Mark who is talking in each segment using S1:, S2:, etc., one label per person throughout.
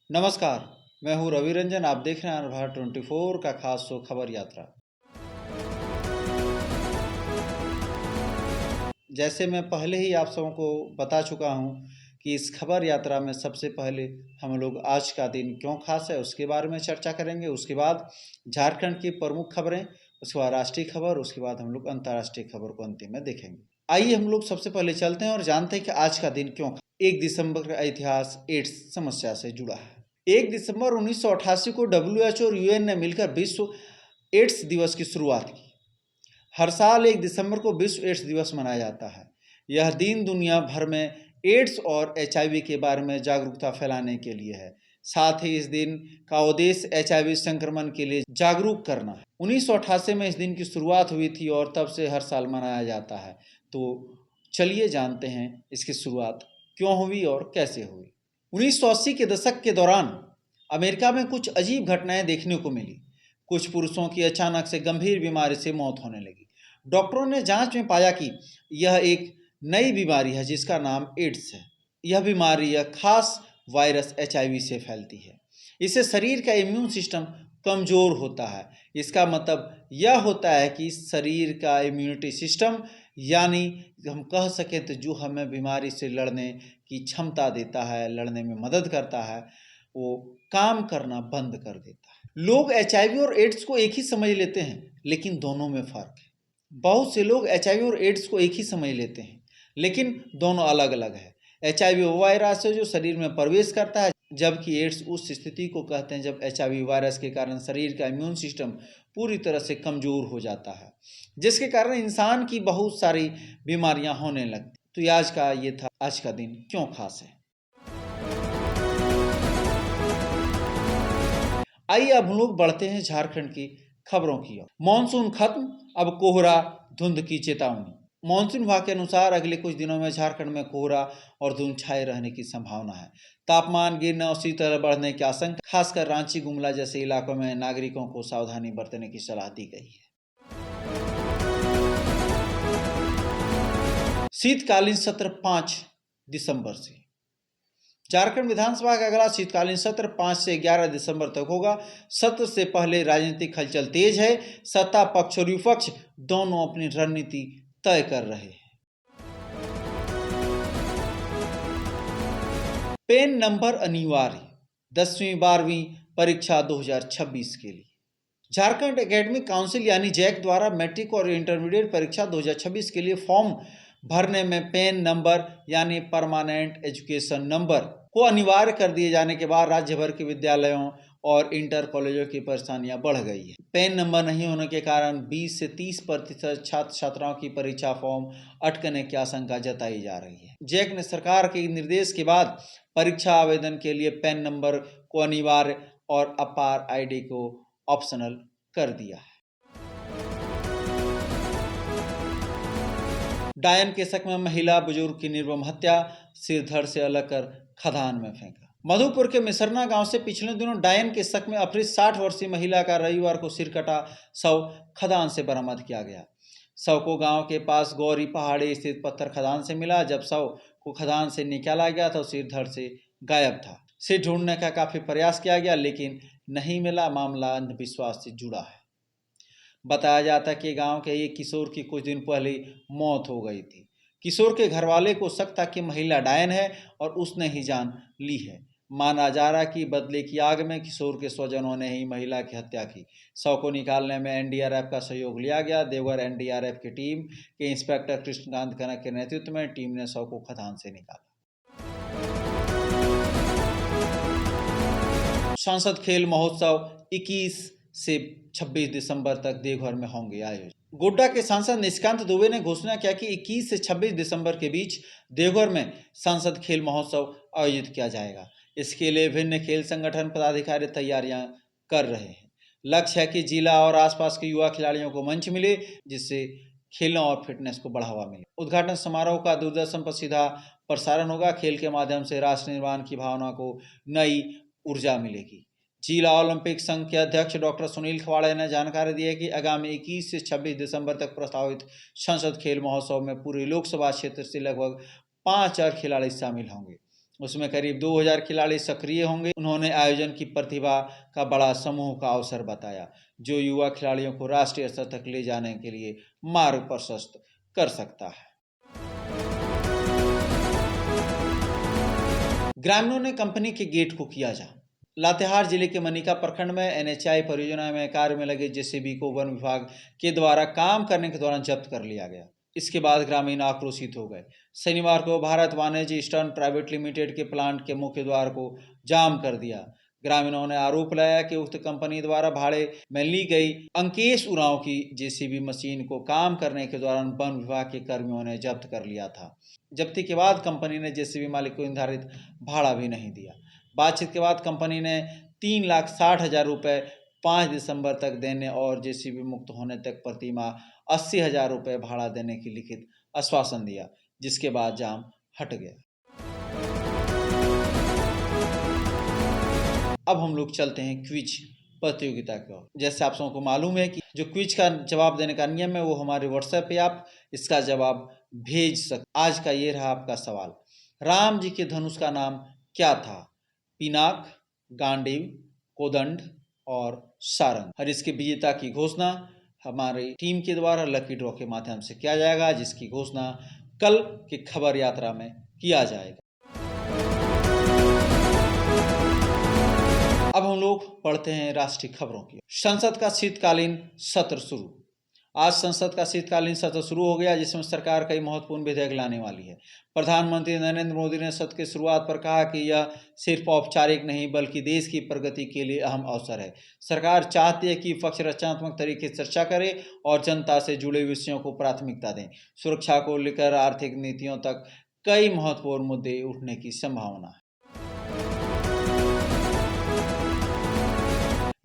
S1: नमस्कार, मैं हूं रवि रंजन। आप देख रहे हैं भारत 24 का खास शो खबर यात्रा। जैसे मैं पहले ही आप सबों को बता चुका हूं कि इस खबर यात्रा में सबसे पहले हम लोग आज का दिन क्यों खास है उसके बारे में चर्चा करेंगे। उसके बाद झारखंड की प्रमुख खबरें, उसके बाद राष्ट्रीय खबर, उसके बाद हम लोग अंतर्राष्ट्रीय खबर को अंतिम में देखेंगे। आइए हम लोग सबसे पहले चलते हैं और जानते हैं कि आज का दिन क्यों। 1 दिसंबर का इतिहास एड्स समस्या से जुड़ा है। 1 दिसंबर 1988 को WHO और UN ने मिलकर विश्व एड्स दिवस की शुरुआत की। हर साल 1 दिसंबर को विश्व एड्स दिवस मनाया जाता है। यह दिन दुनिया भर में एड्स और HIV के बारे में जागरूकता फैलाने के लिए है। साथ ही इस दिन का उद्देश्य HIV संक्रमण के लिए जागरूक करना है। 1988 में इस दिन की शुरुआत हुई थी और तब से हर साल मनाया जाता है। तो चलिए जानते हैं इसकी शुरुआत क्यों हुई और कैसे हुई। 1980 के दशक के दौरान अमेरिका में कुछ अजीब घटनाएं देखने को मिली। कुछ पुरुषों की अचानक से गंभीर बीमारी से मौत होने लगी। डॉक्टरों ने जांच में पाया कि यह एक नई बीमारी है जिसका नाम एड्स है। यह बीमारी यह खास वायरस HIV से फैलती है। इससे शरीर का इम्यून सिस्टम कमज़ोर होता है। इसका मतलब यह होता है कि शरीर का इम्यूनिटी सिस्टम, यानी हम कह सकें तो जो हमें बीमारी से लड़ने की क्षमता देता है, लड़ने में मदद करता है, वो काम करना बंद कर देता है। लोग HIV और एड्स को एक ही समझ लेते हैं, लेकिन दोनों में फ़र्क है। बहुत से लोग HIV और एड्स को एक ही समझ लेते हैं, लेकिन दोनों अलग अलग है। HIV वो वायरस है जो शरीर में प्रवेश करता है, जबकि एड्स उस स्थिति को कहते हैं जब HIV वायरस के कारण शरीर का इम्यून सिस्टम पूरी तरह से कमज़ोर हो जाता है, जिसके कारण इंसान की बहुत सारी बीमारियां होने लगती। तो ये था आज का दिन क्यों खास है। आइए अब हम लोग बढ़ते हैं झारखंड की खबरों की ओर। मानसून खत्म, अब कोहरा धुंध की चेतावनी। मानसून विभाग के अनुसार अगले कुछ दिनों में झारखंड में कोहरा और धुंध छाए रहने की संभावना है। तापमान गिरने और शीतलहर बढ़ने की आशंका, खासकर रांची, गुमला जैसे इलाकों में नागरिकों को सावधानी बरतने की सलाह दी गई है। शीतकालीन सत्र 5 दिसंबर से। झारखंड विधानसभा का अगला शीतकालीन सत्र 5 से 11 दिसंबर तक होगा। सत्र से पहले राजनीतिक हलचल तेज है। सत्ता पक्ष और विपक्ष दोनों अपनी रणनीति तय कर रहे हैं। पेन नंबर अनिवार्य, 10वीं 12वीं परीक्षा 2026 के लिए। झारखंड एकेडमिक काउंसिल यानी जैक द्वारा मैट्रिक और इंटरमीडिएट परीक्षा 2026 के लिए फॉर्म भरने में पेन नंबर यानी परमानेंट एजुकेशन नंबर को अनिवार्य कर दिए जाने के बाद राज्य भर के विद्यालयों और इंटर कॉलेजों की परेशानियां बढ़ गई है। पेन नंबर नहीं होने के कारण 20 से 30% छात्र छात्राओं की परीक्षा फॉर्म अटकने की आशंका जताई जा रही है। जैक ने सरकार के निर्देश के बाद परीक्षा आवेदन के लिए पेन नंबर को अनिवार्य और अपार ID को ऑप्शनल कर दिया है। डायन के शक में महिला बुजुर्ग की निर्मम हत्या, सिर धड़ से अलग कर खदान में फेंका। मधुपुर के मिसरना गांव से पिछले दिनों डायन के शक में अपहृत 60 वर्षीय महिला का रविवार को सिर कटा शव खदान से बरामद किया गया। शव को गांव के पास गौरी पहाड़ी स्थित पत्थर खदान से मिला। जब शव को खदान से निकाला गया तो सिर धड़ से गायब था। सिर ढूंढने का काफी प्रयास किया गया लेकिन नहीं मिला। मामला अंधविश्वास से जुड़ा है। बताया जाता है कि गांव के एक किशोर की कुछ दिन पहले मौत हो गई थी। किशोर के घरवाले को शक था कि महिला डायन है और उसने ही जान ली है। माना जा रहा कि बदले की आग में किशोर के स्वजनों ने ही महिला की हत्या की। शव को निकालने में NDRF का सहयोग लिया गया। देवघर NDRF की टीम के इंस्पेक्टर कृष्णकांत कनक के नेतृत्व में टीम ने शव को खदान से निकाला। सांसद खेल महोत्सव 21 से 26 दिसंबर तक देवघर में होंगे आयोजित। गोड्डा के सांसद निशिकांत दुबे ने घोषणा किया कि 21 से 26 दिसंबर के बीच देवघर में सांसद खेल महोत्सव आयोजित किया जाएगा। इसके लिए विभिन्न खेल संगठन पदाधिकारी तैयारियां कर रहे हैं। लक्ष्य है कि जिला और आसपास के युवा खिलाड़ियों को मंच मिले, जिससे खेलों और फिटनेस को बढ़ावा मिले। उद्घाटन समारोह का दूरदर्शन पर सीधा प्रसारण होगा। खेल के माध्यम से राष्ट्र निर्माण की भावना को नई ऊर्जा मिलेगी। जिला ओलंपिक संघ के अध्यक्ष डॉक्टर सुनील खवाड़े ने जानकारी दी है कि आगामी 21 से 26 दिसंबर तक प्रस्तावित संसद खेल महोत्सव में पूरे लोकसभा क्षेत्र से लगभग 5000 खिलाड़ी शामिल होंगे। उसमें करीब 2000 खिलाड़ी सक्रिय होंगे। उन्होंने आयोजन की प्रतिभा का बड़ा समूह का अवसर बताया, जो युवा खिलाड़ियों को राष्ट्रीय स्तर तक ले जाने के लिए मार्ग प्रशस्त कर सकता है। ग्रामीणों ने कंपनी के गेट को किया जाम। लातेहार जिले के मनिका प्रखंड में NHI परियोजना में कार्य में लगे JCB को वन विभाग के द्वारा काम करने के दौरान जब्त कर लिया गया। इसके बाद ग्रामीण आक्रोशित हो गए। शनिवार को भारत वाणिज्य ईस्टर्न प्राइवेट लिमिटेड के प्लांट के मुख्य द्वार को जाम कर दिया। ग्रामीणों ने आरोप लगाया कि उक्त कंपनी द्वारा भाड़े में ली गई अंकेश उरांव की JCB मशीन को काम करने के दौरान वन विभाग के कर्मियों ने जब्त कर लिया था। जब्ती के बाद कंपनी ने JCB मालिक को निर्धारित भाड़ा भी नहीं दिया। बातचीत के बाद कंपनी ने 3,60,000 रुपये 5 दिसंबर तक देने और JCB मुक्त होने तक प्रति माह 80,000 रुपये भाड़ा देने की लिखित आश्वासन दिया, जिसके बाद जाम हट गया। अब हम लोग चलते हैं क्विज प्रतियोगिता की ओर। जैसे आप सबको को मालूम है कि जो क्विज का जवाब देने का नियम है वो हमारे व्हाट्सएप पे आप इसका जवाब भेज सकते। आज का ये रहा आपका सवाल, राम जी के धनुष का नाम क्या था? पिनाक, गांडीव, कोदंड और सारंग। और इसके विजेता की घोषणा हमारी टीम के द्वारा लकी ड्रॉ के माध्यम से किया जाएगा, जिसकी घोषणा कल की खबर यात्रा में किया जाएगा। अब हम लोग पढ़ते हैं राष्ट्रीय खबरों की। संसद का शीतकालीन सत्र शुरू। आज संसद का शीतकालीन सत्र शुरू हो गया, जिसमें सरकार कई महत्वपूर्ण विधेयक लाने वाली है। प्रधानमंत्री नरेंद्र मोदी ने सत्र की शुरुआत पर कहा कि यह सिर्फ औपचारिक नहीं बल्कि देश की प्रगति के लिए अहम अवसर है। सरकार चाहती है कि विपक्ष रचनात्मक तरीके से चर्चा करे और जनता से जुड़े विषयों को प्राथमिकता दें। सुरक्षा को लेकर आर्थिक नीतियों तक कई महत्वपूर्ण मुद्दे उठने की संभावना है।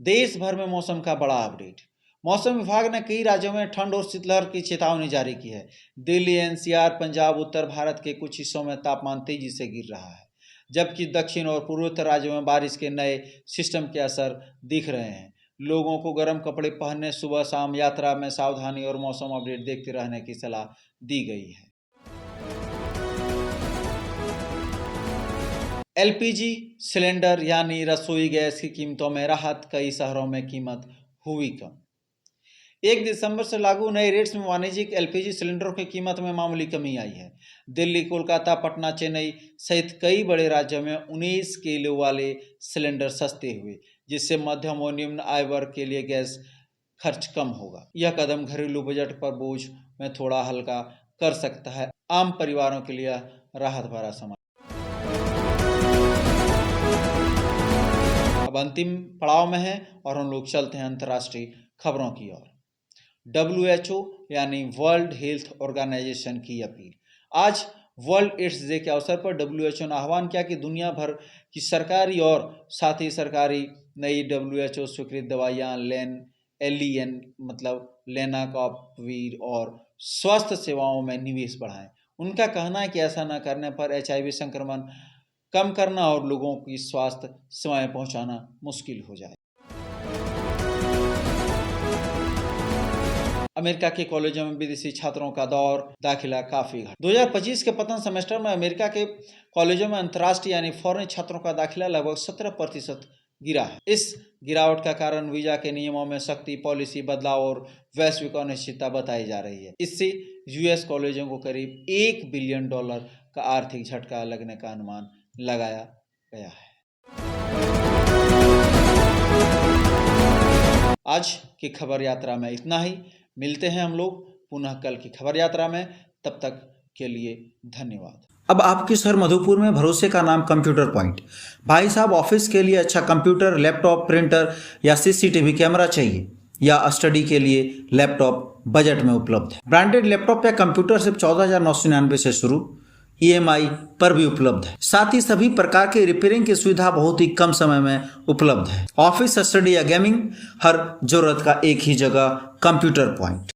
S1: देश भर में मौसम का बड़ा अपडेट। मौसम विभाग ने कई राज्यों में ठंड और शीतलहर की चेतावनी जारी की है। दिल्ली, NCR, पंजाब, उत्तर भारत के कुछ हिस्सों में तापमान तेजी से गिर रहा है, जबकि दक्षिण और पूर्वोत्तर राज्यों में बारिश के नए सिस्टम के असर दिख रहे हैं। लोगों को गर्म कपड़े पहनने, सुबह शाम यात्रा में सावधानी और मौसम अपडेट देखते रहने की सलाह दी गई है। LPG सिलेंडर यानी रसोई गैस की कीमतों में राहत। कई शहरों में कीमत हुई कम। 1 दिसंबर से लागू नए रेट्स में वाणिज्यिक LPG सिलेंडरों की कीमत में मामूली कमी आई है। दिल्ली, कोलकाता, पटना, चेन्नई सहित कई बड़े राज्यों में 19 किलो वाले सिलेंडर सस्ते हुए, जिससे मध्यम और निम्न आय वर्ग के लिए गैस खर्च कम होगा। यह कदम घरेलू बजट पर बोझ में थोड़ा हल्का कर सकता है। आम परिवारों के लिए राहत भरा समय। अब अंतिम पड़ाव में है और हम लोग चलते हैं अंतर्राष्ट्रीय खबरों की ओर। WHO यानी वर्ल्ड हेल्थ ऑर्गेनाइजेशन की अपील। आज वर्ल्ड एड्स डे के अवसर पर WHO ने आह्वान किया कि दुनिया भर की सरकारी और साथ ही सरकारी नई WHO स्वीकृत दवाइयाँ LEN मतलब लेनाकापिविर और स्वास्थ्य सेवाओं में निवेश बढ़ाएं। उनका कहना है कि ऐसा न करने पर HIV संक्रमण कम करना और लोगों की स्वास्थ्य सेवाएं पहुंचाना मुश्किल हो जाए। अमेरिका के कॉलेजों में विदेशी छात्रों का दौर दाखिला काफी घटा। 2025 के प्रथम सेमेस्टर में अमेरिका के कॉलेजों में अंतर्राष्ट्रीय यानी फॉरेन छात्रों का दाखिला लगभग 17% गिरा है। इस गिरावट का कारण वीजा के नियमों में सख्ती, पॉलिसी बदलाव और वैश्विक अनिश्चितता बताई जा रही है। इससे US कॉलेजों को करीब $1 बिलियन का आर्थिक झटका लगने का अनुमान लगाया गया है। आज की खबर यात्रा में इतना ही। मिलते हैं हम लोग पुनः कल की खबर यात्रा में। तब तक के लिए धन्यवाद। अब आपके शहर मधुपुर में भरोसे का नाम कंप्यूटर पॉइंट। भाई साहब, ऑफिस के लिए अच्छा कंप्यूटर, लैपटॉप, प्रिंटर या CCTV कैमरा चाहिए या स्टडी के लिए लैपटॉप बजट में उपलब्ध है। ब्रांडेड लैपटॉप या कंप्यूटर सिर्फ 14,999 से शुरू, EMI पर भी उपलब्ध है। साथ ही सभी प्रकार के रिपेयरिंग की सुविधा बहुत ही कम समय में उपलब्ध है। ऑफिस, स्टडी या गेमिंग, हर जरूरत का एक ही जगह कंप्यूटर पॉइंट।